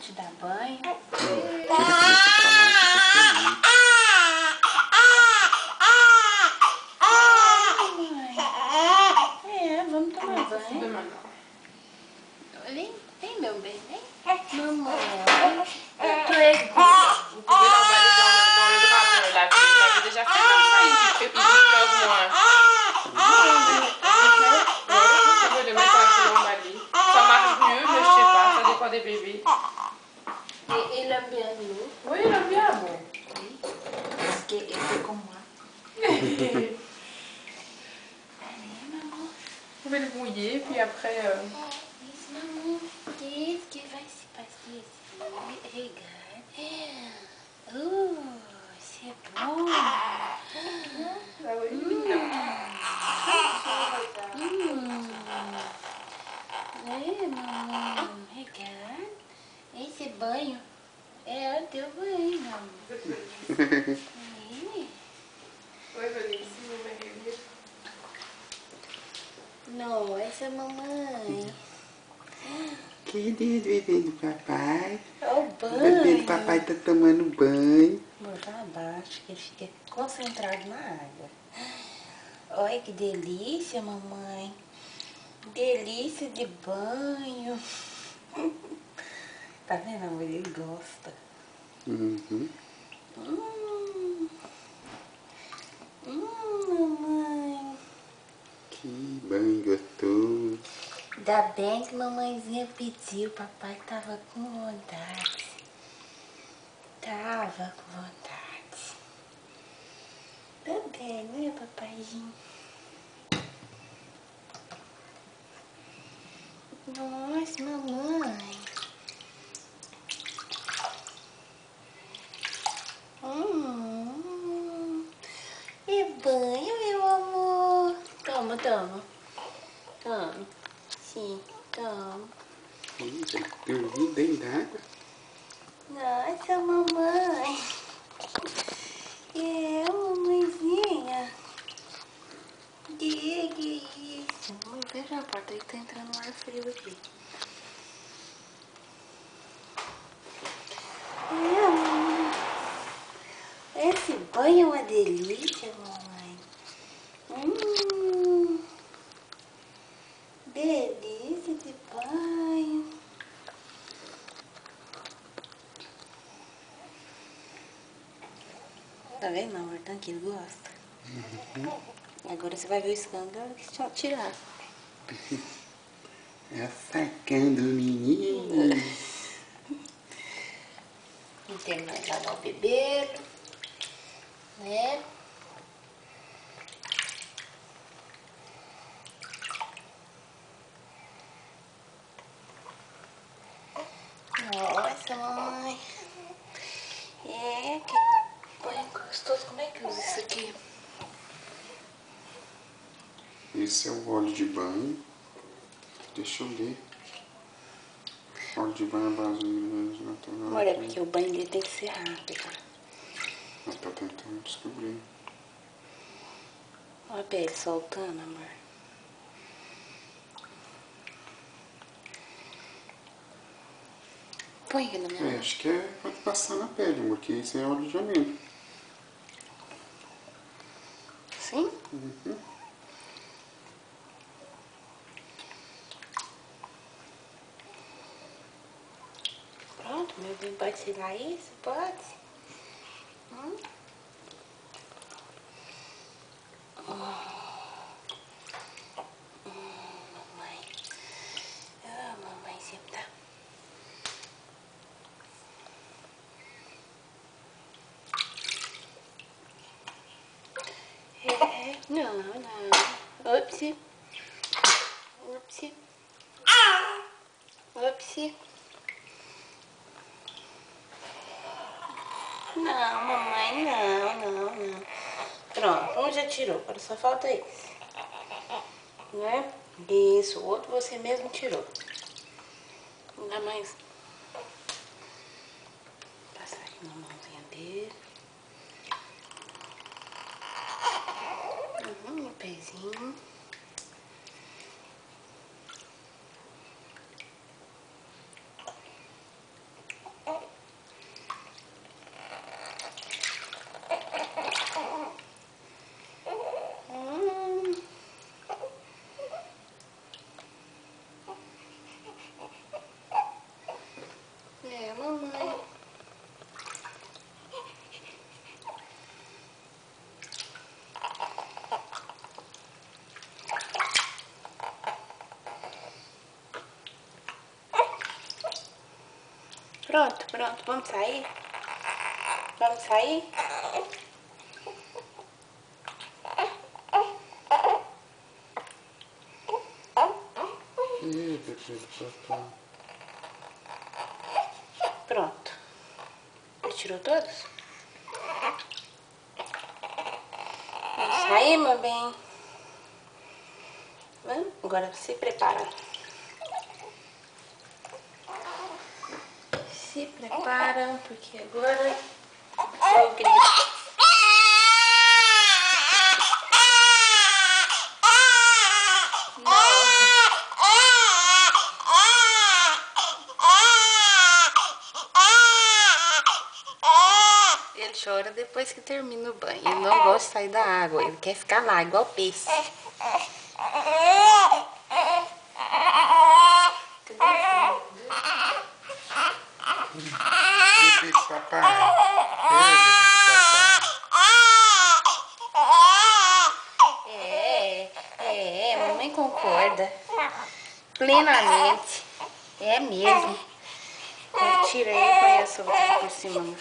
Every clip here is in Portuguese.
te dar banho. Vamos tomar banho. Vem, meu bem, vem. Mamãe. Tu és Vous pouvez l'emballer dans le drap, l'avez déjà fait comme ça, il pleure moins. Vous pouvez le mettre un peu emballé. Ça marche mieux, mais je sais pas, ça dépend des bébés. Et il aime bien l'eau. Oui, il aime bien, bon. Oui, parce qu'il est comme moi. Vous Allez, maman. pouvez le mouiller, puis après... Isso, maman. Qu'est-ce qui va se passer ici? Regarde. Oh, c'est bon. Ah oui, Mamãe, regarde. Esse banho é o teu banho, mamãe. Oui, venez ici, vous m'avez dit. Nossa, mamãe. Que dia de bebê do papai. Olha o O banho. bebê do papai tá tomando banho. Botar abaixo, que ele fica concentrado na água. Olha que delícia, mamãe. Delícia de banho. Tá vendo, amor? Ele gosta. Uhum. Mamãe. Que banho gostoso. Ainda bem que mamãezinha pediu, papai tava com vontade. Tava com vontade. Tá bem, né, papaizinho? Nossa, mamãe. E banho, meu amor. Toma, toma. Toma. Sim, toma. Dormi dentro d'água. Nossa, mamãe. Mamãezinha. Que isso? Fecha a porta aí que tá entrando um ar frio aqui. Mamãe. Esse banho é uma delícia, mamãe. Delícia de banho. Tá vendo, amor? Tanto que ele gosta. Agora você vai ver o escândalo que só tirar. É sacando o menino. Não tem mais lavar o bebê, né? Nossa, mamãe. Que banho gostoso. Como é que usa isso aqui? Esse é o óleo de banho. Deixa eu ver. Óleo de banho à base de ingredientes naturais. Olha, porque o banho dele tem que ser rápido. Eu tô tentando descobrir. Olha a pele soltando, amor. Põe aqui na minha mão. Acho que é pra passar na pele, porque esse é óleo de amido. Sim? Uhum. Pronto, meu bem, pode tirar isso? Pode? Mamãe. Mamãe sempre tá. Não. Upsi. Não, mamãe, não. Pronto, um já tirou, agora só falta esse. Né? Isso, o outro você mesmo tirou. Ainda mais. Passar aqui na mãozinha dele. No pezinho. Pronto, pronto. Vamos sair? Vamos sair? Ih, bebê do papai. Pronto. Ele tirou todos? Vamos sair, meu bem? Vamos? Agora se prepara. Se prepara, porque agora eu grito. Ele chora depois que termina o banho. Ele não gosta de sair da água. Ele quer ficar lá, igual peixe. Bebê do papai. Bebê do papai. Mamãe concorda. Plenamente. É mesmo. Eu tira ele e põe essa outra por cima.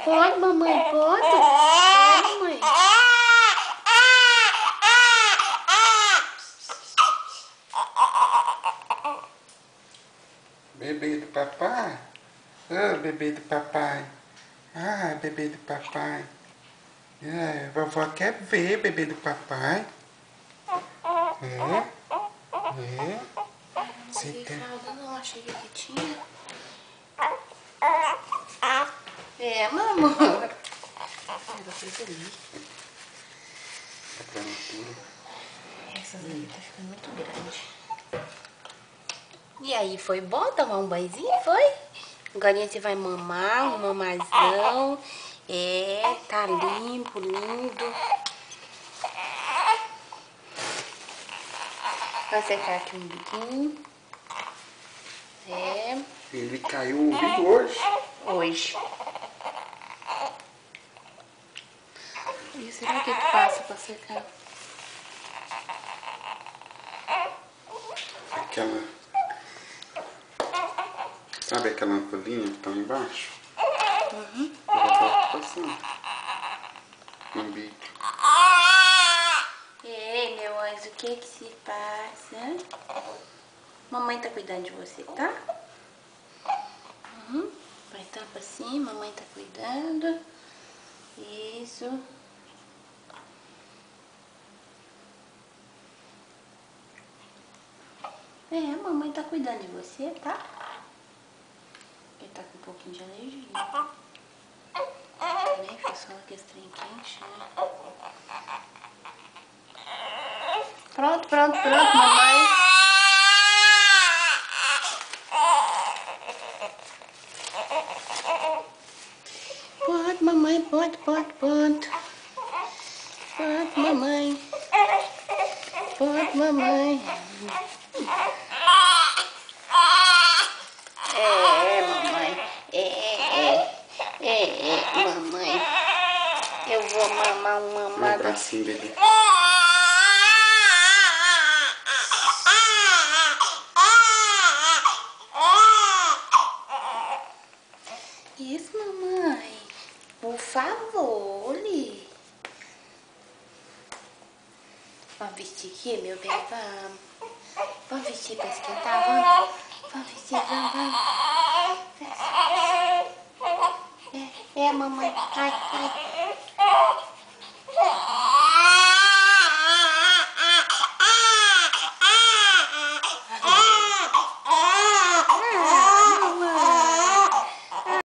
Pode, mamãe, pode. É, mamãe. Bebê do papai. Ah, bebê do papai. Ah, bebê do papai. É, vovó quer ver bebê do papai. É. Você Não tem... fralda não, achei que tinha. É, mamãe. Ela fez ali. Essas aí tá ficando muito grande. E aí, foi bom tomar um banhozinho? Foi? Agora você vai mamar, um mamazão. É, tá limpo, lindo. Vai secar aqui um biquinho. É. Ele caiu o umbigo hoje. Hoje. E será que tu passa pra secar? Aquela... Sabe aquela ampulhinha que tá lá embaixo? Uhum. Ela tá passando. Umbigo. Ei, meu anjo, o que que se passa? Mamãe tá cuidando de você, tá? Uhum. Vai tampa assim, mamãe tá cuidando. Isso. É, a mamãe tá cuidando de você, tá? Ele tá com um pouquinho de alergia. Também foi só aquele trem quente, né? Pronto, mamãe. Pode, mamãe, pode. Pode, mamãe. Pode, mamãe. Mamãe. Mamãe. Eu vou mamar um Olha o mamado. bracinho dele. Isso, mamãe. Por favor, Li. Vamos vestir aqui, meu bem? Vamos. Vamos vestir pra esquentar, vamos. Vamos vestir, vamos. É, mamãe. Ai.